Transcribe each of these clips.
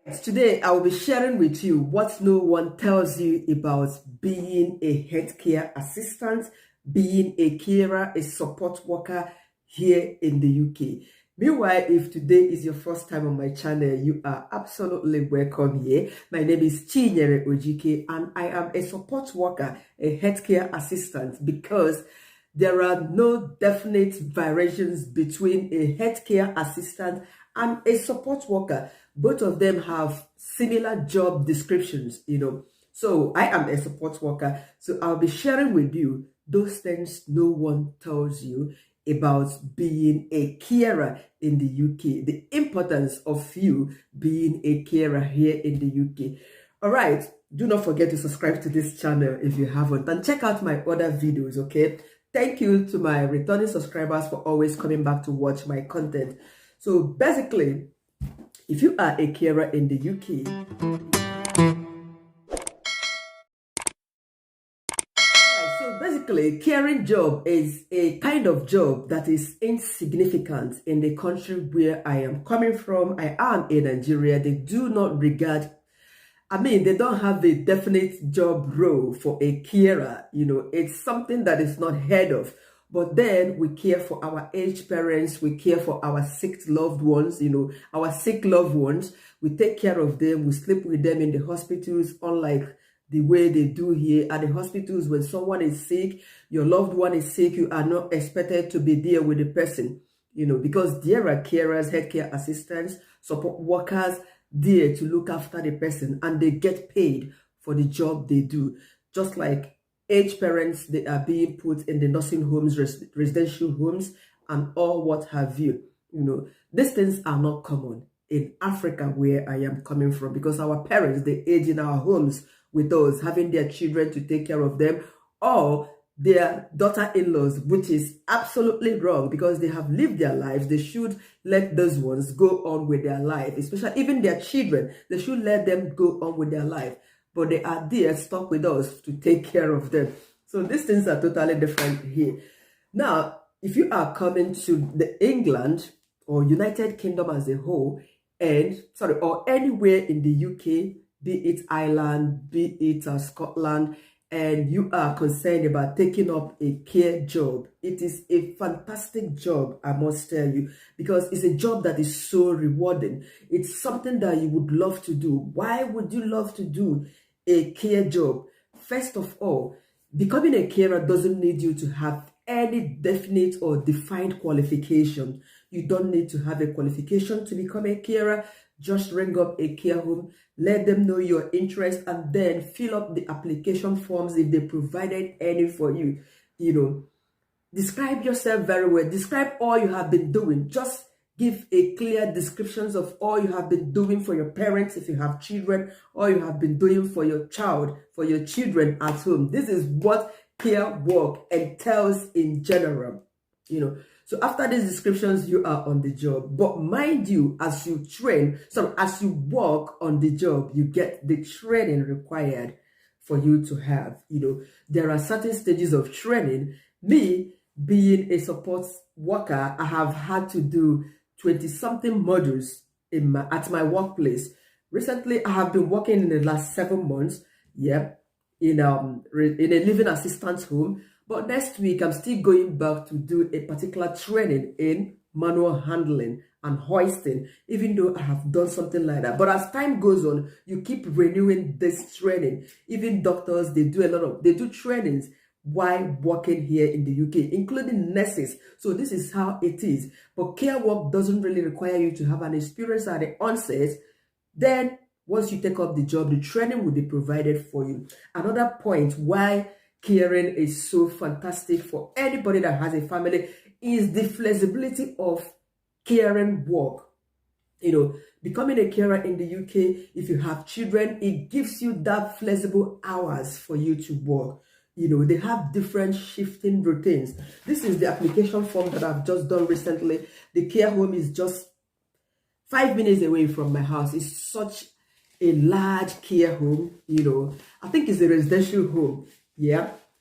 Today, I will be sharing with you what no one tells you about being a healthcare assistant, being a carer, a support worker here in the UK. Meanwhile, if today is your first time on my channel, you are absolutely welcome here. My name is Chinyere Ojike and I am a support worker, a healthcare assistant, because there are no definite variations between a healthcare assistant and a support worker. Both of them have similar job descriptions. So I am a support worker. So I'll be sharing with you those things no one tells you about being a carer in the UK, the importance of you being a carer here in the UK. All right, do not forget to subscribe to this channel if you haven't, and check out my other videos, okay? Thank you to my returning subscribers for always coming back to watch my content. So basically, if you are a carer in the UK, caring job is a kind of job that is insignificant in the country where I am coming from. I am in Nigeria. They do not regard, they don't have a definite job role for a carer. It's something that is not heard of. But then we care for our aged parents, we care for our sick loved ones, our sick loved ones. We take care of them, we sleep with them in the hospitals, unlike the way they do here at the hospitals. When someone is sick, your loved one is sick, you are not expected to be there with the person, because there are carers, healthcare assistants, support workers there to look after the person, and they get paid for the job they do. Just like aged parents, they are being put in the nursing homes, residential homes, and all what have you. These things are not common in Africa where I am coming from, because our parents, they age in our homes with us, having their children to take care of them, or their daughter-in-laws, which is absolutely wrong, because they have lived their lives. They should let those ones go on with their life, especially even their children. They should let them go on with their life. But they are there stuck with us to take care of them. So these things are totally different here. Now, if you are coming to the England or United Kingdom as a whole, or anywhere in the UK, be it Ireland, be it Scotland, and you are concerned about taking up a care job, it is a fantastic job, I must tell you, because it's a job that is so rewarding. It's something that you would love to do. Why would you love to do a care job? First of all, becoming a carer doesn't need you to have any definite or defined qualification. You don't need to have a qualification to become a carer. Just ring up a care home, let them know your interest, and then fill up the application forms if they provided any for you. Describe yourself very well. Describe all you have been doing. Just give a clear descriptions of all you have been doing for your parents if you have children, or you have been doing for your child, for your children at home. This is what care work entails in general. So after these descriptions, you are on the job. But mind you, as you work on the job, you get the training required for you to have. There are certain stages of training. Me, being a support worker, I have had to do 20-something modules at my workplace. Recently, I have been working in the last 7 months, in a living assistance home. But next week, I'm still going back to do a particular training in manual handling and hoisting, even though I have done something like that. But as time goes on, you keep renewing this training. Even doctors, they do trainings while working here in the UK, including nurses. So this is how it is. But care work doesn't really require you to have an experience at the onset. Then once you take up the job, the training will be provided for you. Another point why caring is so fantastic for anybody that has a family is the flexibility of caring work. Becoming a carer in the UK, if you have children, it gives you that flexible hours for you to work. They have different shifting routines. This is the application form that I've just done recently. The care home is just 5 minutes away from my house. It's such a large care home. I think it's a residential home.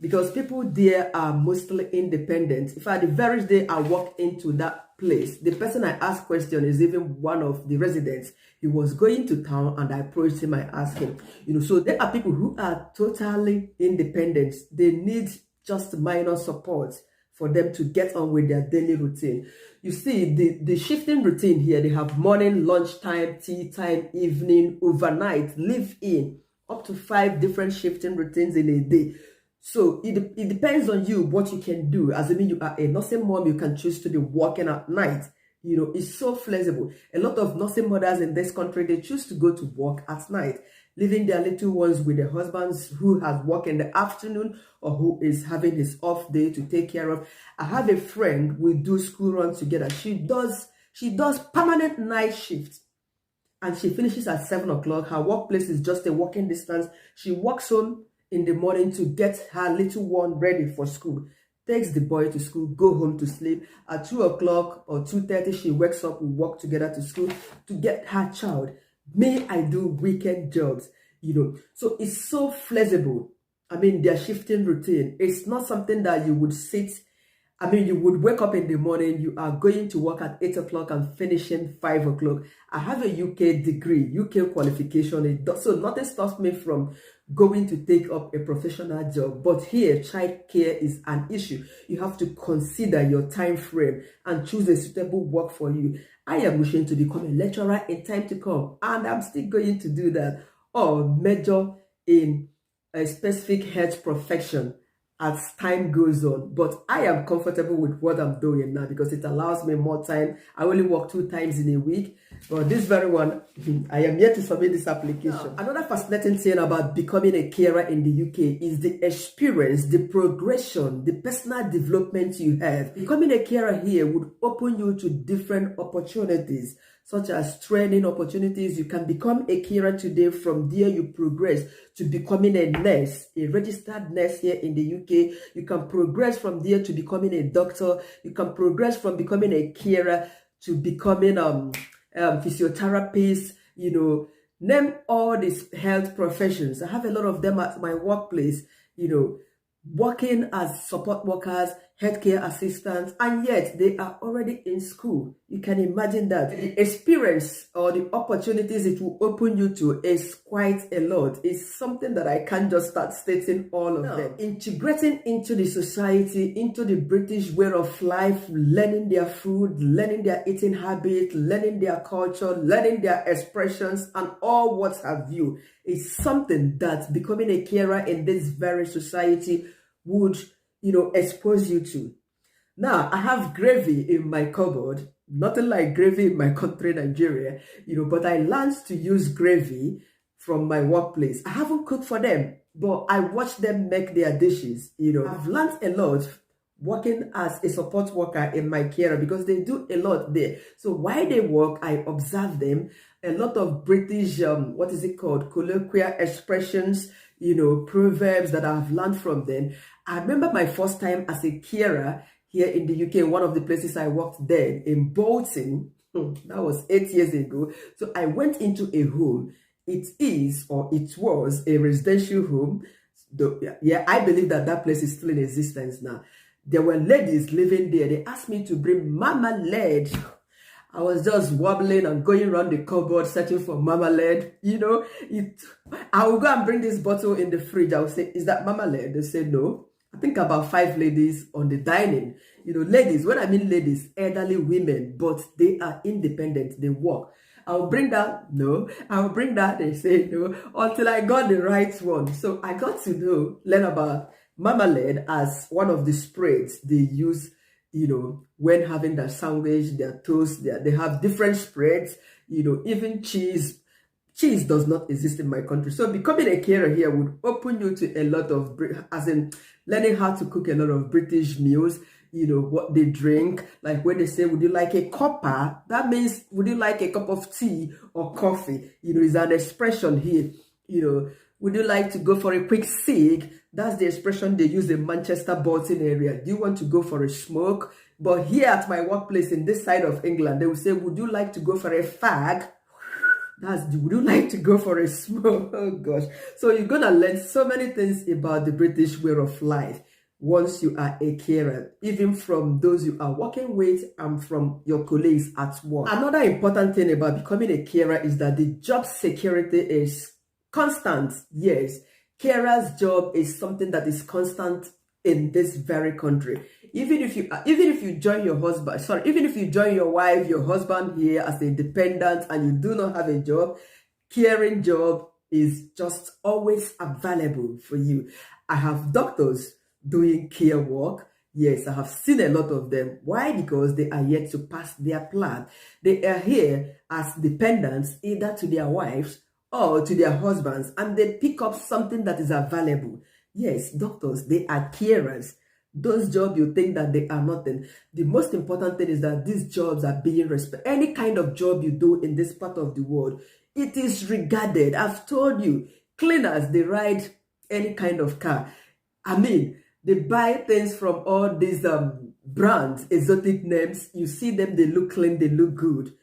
Because people there are mostly independent. In fact, the very day I walked into that workplace. The person I asked question is even one of the residents. He was going to town and I approached him. I asked him, so there are people who are totally independent. They need just minor support for them to get on with their daily routine. You see, the shifting routine here, they have morning, lunchtime, tea time, evening, overnight, live in, up to 5 different shifting routines in a day. So it depends on you what you can do. Assuming you are a nursing mom, you can choose to be working at night. It's so flexible. A lot of nursing mothers in this country, they choose to go to work at night, leaving their little ones with their husbands who has work in the afternoon or who is having his off day to take care of. I have a friend, we do school runs together. She does permanent night shifts. And she finishes at 7 o'clock. Her workplace is just a walking distance. She walks home in the morning to get her little one ready for school. Takes the boy to school, go home to sleep. At 2 o'clock or 2:30, she wakes up, we walk together to school to get her child. Me, I do weekend jobs, So it's so flexible. Their shifting routine. It's not something that you would sit. You would wake up in the morning, you are going to work at 8 o'clock and finishing 5 o'clock. I have a UK degree, UK qualification, so nothing stops me from going to take up a professional job. But here, childcare is an issue. You have to consider your time frame and choose a suitable work for you. I am wishing to become a lecturer in time to come, and I'm still going to do that, or major in a specific health profession as time goes on. But I am comfortable with what I'm doing now because it allows me more time. I only work 2 times in a week. But this very one, I am yet to submit this application. Now, another fascinating thing about becoming a carer in the UK is the experience, the progression, the personal development you have. Becoming a carer here would open you to different opportunities, such as training opportunities. You can become a carer today. From there, you progress to becoming a nurse, a registered nurse here in the UK. You can progress from there to becoming a doctor. You can progress from becoming a carer to becoming physiotherapist, name all these health professions. I have a lot of them at my workplace, working as support workers, healthcare assistants, and yet they are already in school. You can imagine that. The experience or the opportunities it will open you to is quite a lot. It's something that I can't just start stating all of them. Integrating into the society, into the British way of life, learning their food, learning their eating habits, learning their culture, learning their expressions, and all what have you, is something that becoming a carer in this very society would expose you to. Now, I have gravy in my cupboard, nothing like gravy in my country, Nigeria, but I learned to use gravy from my workplace. I haven't cooked for them, but I watch them make their dishes. I've learned a lot working as a support worker in my carer because they do a lot there. So while they work, I observe them. A lot of British, colloquial expressions, proverbs that I've learned from them. I remember my first time as a carer here in the UK, one of the places I worked there in Bolton. That was 8 years ago. So I went into a home. It was a residential home. I believe that place is still in existence now. There were ladies living there. They asked me to bring marmalade. I was just wobbling and going around the cupboard searching for marmalade. I will go and bring this bottle in the fridge. I will say, is that marmalade? They say no. I think about 5 ladies on the dining. Ladies, when I mean ladies, elderly women, but they are independent. They work. I'll bring that. No. I'll bring that. They say no. Until I got the right one. So I got to learn about marmalade as one of the spreads they use, when having their sandwich, their toast. They have different spreads, even cheese. Cheese does not exist in my country. So becoming a carer here would open you to a lot of, learning how to cook a lot of British meals, what they drink. Like when they say, would you like a cuppa? That means, would you like a cup of tea or coffee? Is an expression here. Would you like to go for a quick cig? That's the expression they use in Manchester, Bolton area. Do you want to go for a smoke? But here at my workplace in this side of England, they will say, would you like to go for a fag? Would you like to go for a smoke? Oh gosh. So you're going to learn so many things about the British way of life once you are a carer, even from those you are working with and from your colleagues at work. Another important thing about becoming a carer is that the job security is constant. Yes, carer's job is something that is constant in this very country. Even if you join your husband, even if you join your wife, your husband here as a dependent and you do not have a job, caring job is just always available for you. I have doctors doing care work. Yes, I have seen a lot of them. Why? Because they are yet to pass their plan. They are here as dependents either to their wives or to their husbands, and they pick up something that is available. Yes, doctors, they are carers. Those jobs you think that they are nothing. The most important thing is that these jobs are being respected. Any kind of job you do in this part of the world, it is regarded. I've told you, cleaners, they ride any kind of car. I mean, they buy things from all these brands, exotic names. You see them, they look clean, they look good.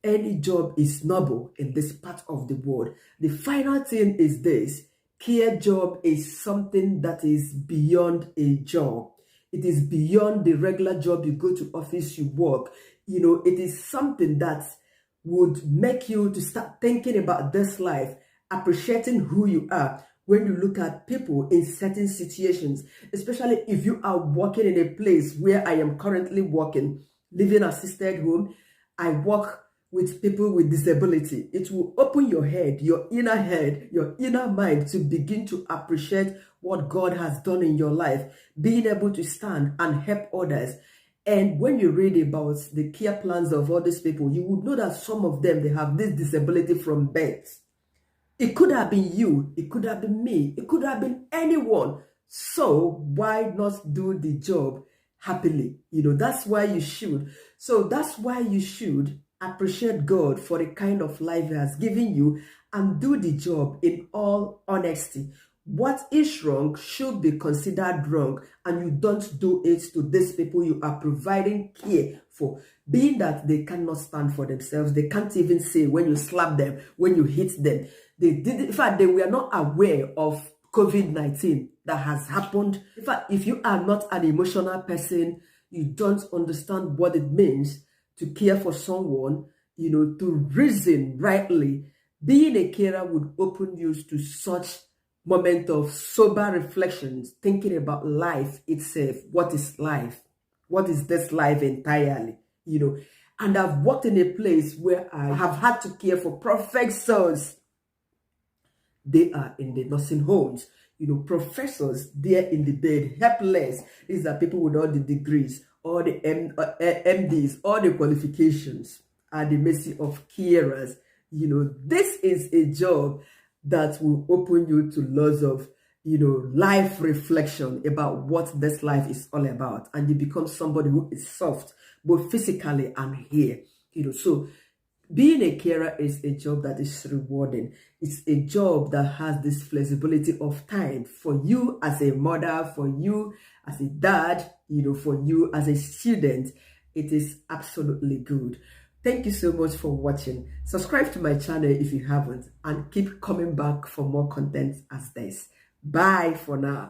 Any job is noble in this part of the world. The final thing is this: care job is something that is beyond a job. It is beyond the regular job. You go to office, you work. It is something that would make you to start thinking about this life, appreciating who you are. When you look at people in certain situations, especially if you are working in a place where I am currently working, living assisted home, I work with people with disability. It will open your head, your inner mind to begin to appreciate what God has done in your life, being able to stand and help others. And when you read about the care plans of all these people, you would know that some of them, they have this disability from birth. It could have been you, it could have been me, it could have been anyone. So why not do the job happily? That's why you should. So that's why you should appreciate God for the kind of life He has given you and do the job in all honesty. What is wrong should be considered wrong, and you don't do it to these people you are providing care for, being that they cannot stand for themselves. They can't even say when you slap them, when you hit them. In fact, they were not aware of COVID-19 that has happened. In fact, if you are not an emotional person, you don't understand what it means to care for someone, to reason rightly. Being a carer would open you to such moment of sober reflections, thinking about life itself. What is life? What is this life entirely? And I've worked in a place where I have had to care for professors. They are in the nursing homes. Professors there in the bed, helpless. These are people with all the degrees, all the MDs, all the qualifications, at the mercy of carers. This is a job that will open you to lots of, life reflection about what this life is all about. And you become somebody who is soft, both physically and here. So being a carer is a job that is rewarding. It's a job that has this flexibility of time for you as a mother, for you as a dad, for you as a student. It is absolutely good. Thank you so much for watching. Subscribe to my channel if you haven't, and keep coming back for more content as this. Bye for now.